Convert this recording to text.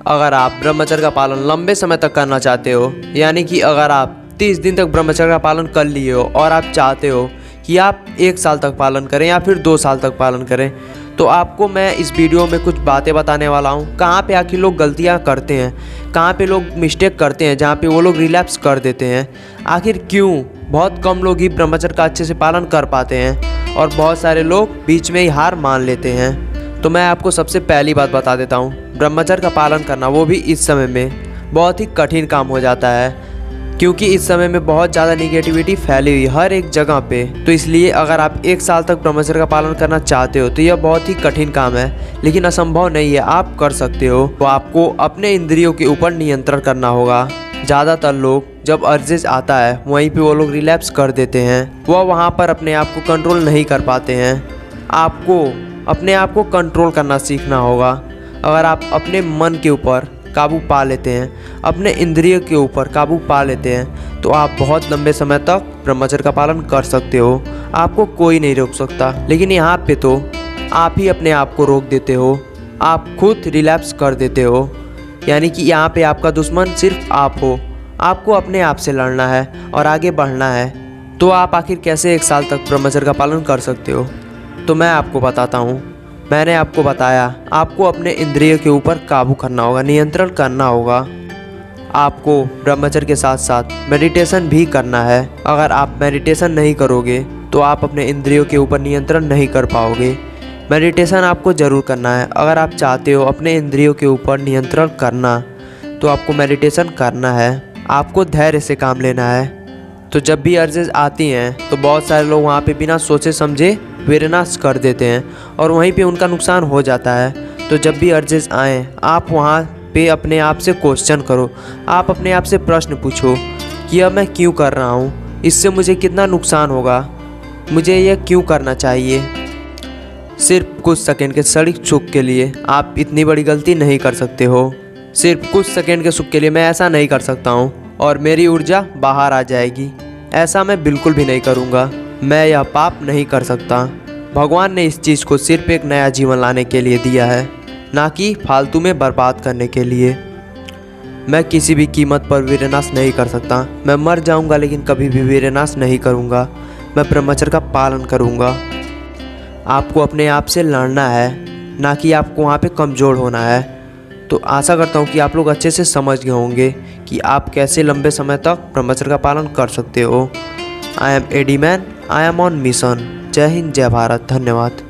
अगर आप ब्रह्मचर्य का पालन लंबे समय तक करना चाहते हो, यानी कि अगर आप 30 दिन तक ब्रह्मचर्य का पालन कर लिए हो और आप चाहते हो कि आप 1 साल तक पालन करें या फिर 2 साल तक पालन करें, तो आपको मैं इस वीडियो में कुछ बातें बताने वाला हूँ। कहाँ पे आखिर लोग गलतियाँ करते हैं, कहाँ पे लोग मिस्टेक करते हैं, जहाँ पे वो लोग रिलैप्स कर देते हैं। आखिर क्यों बहुत कम लोग ही ब्रह्मचर्य का अच्छे से पालन कर पाते हैं और बहुत सारे लोग बीच में ही हार मान लेते हैं। तो मैं आपको सबसे पहली बात बता देता हूँ, ब्रह्मचर्य का पालन करना वो भी इस समय में बहुत ही कठिन काम हो जाता है, क्योंकि इस समय में बहुत ज़्यादा निगेटिविटी फैली हुई हर एक जगह पे। तो इसलिए अगर आप 1 साल तक ब्रह्मचर्य का पालन करना चाहते हो तो यह बहुत ही कठिन काम है, लेकिन असंभव नहीं है, आप कर सकते हो। तो आपको अपने इंद्रियों के ऊपर नियंत्रण करना होगा। ज़्यादातर लोग जब अर्जेस आता है वहीं पे वो लोग रिलैप्स कर देते हैं, वह वहाँ पर अपने आप को कंट्रोल नहीं कर पाते हैं। आपको अपने आप को कंट्रोल करना सीखना होगा। अगर आप अपने मन के ऊपर काबू पा लेते हैं, अपने इंद्रियों के ऊपर काबू पा लेते हैं, तो आप बहुत लंबे समय तक ब्रह्मचर्य का पालन कर सकते हो। आपको कोई नहीं रोक सकता। लेकिन यहाँ पे तो आप ही अपने आप को रोक देते हो, आप खुद रिलैप्स कर देते हो। यानी कि यहाँ पे आपका दुश्मन सिर्फ आप हो। आपको अपने आप से लड़ना है और आगे बढ़ना है। तो आप आखिर कैसे 1 साल तक ब्रह्मचर्य का पालन कर सकते हो? तो मैं आपको बताता हूँ। मैंने आपको बताया, आपको अपने इंद्रियों के ऊपर काबू करना होगा, नियंत्रण करना होगा। आपको ब्रह्मचर्य के साथ साथ मेडिटेशन भी करना है। अगर आप मेडिटेशन नहीं करोगे तो आप अपने इंद्रियों के ऊपर नियंत्रण नहीं कर पाओगे। मेडिटेशन आपको ज़रूर करना है। अगर आप चाहते हो अपने इंद्रियों के ऊपर नियंत्रण करना, तो आपको मेडिटेशन करना है। आपको धैर्य से काम लेना है। तो जब भी अर्जेस आती हैं तो बहुत सारे लोग वहाँ पे बिना सोचे समझे विनाश कर देते हैं और वहीं पे उनका नुकसान हो जाता है। तो जब भी अर्जेस आएँ, आप वहाँ पे अपने आप से क्वेश्चन करो। आप अपने आप से प्रश्न पूछो कि अब मैं क्यों कर रहा हूँ, इससे मुझे कितना नुकसान होगा, मुझे यह क्यों करना चाहिए। सिर्फ कुछ सेकंड के क्षणिक सुख के लिए आप इतनी बड़ी गलती नहीं कर सकते हो। सिर्फ कुछ सेकंड के सुख के लिए मैं ऐसा नहीं कर सकता हूँ और मेरी ऊर्जा बाहर आ जाएगी, ऐसा मैं बिल्कुल भी नहीं करूँगा। मैं यह पाप नहीं कर सकता। भगवान ने इस चीज़ को सिर्फ एक नया जीवन लाने के लिए दिया है, ना कि फालतू में बर्बाद करने के लिए। मैं किसी भी कीमत पर विनाश नहीं कर सकता। मैं मर जाऊँगा लेकिन कभी भी विनाश नहीं करूँगा। मैं ब्रह्मचर्य का पालन करूँगा। आपको अपने आप से लड़ना है, ना कि आपको वहाँ पे कमज़ोर होना है। तो आशा करता हूँ कि आप लोग अच्छे से समझ गए होंगे कि आप कैसे लंबे समय तक ब्रह्मचर्य का पालन कर सकते हो। I am AD man, I am on mission. जय हिंद, जय भारत, धन्यवाद।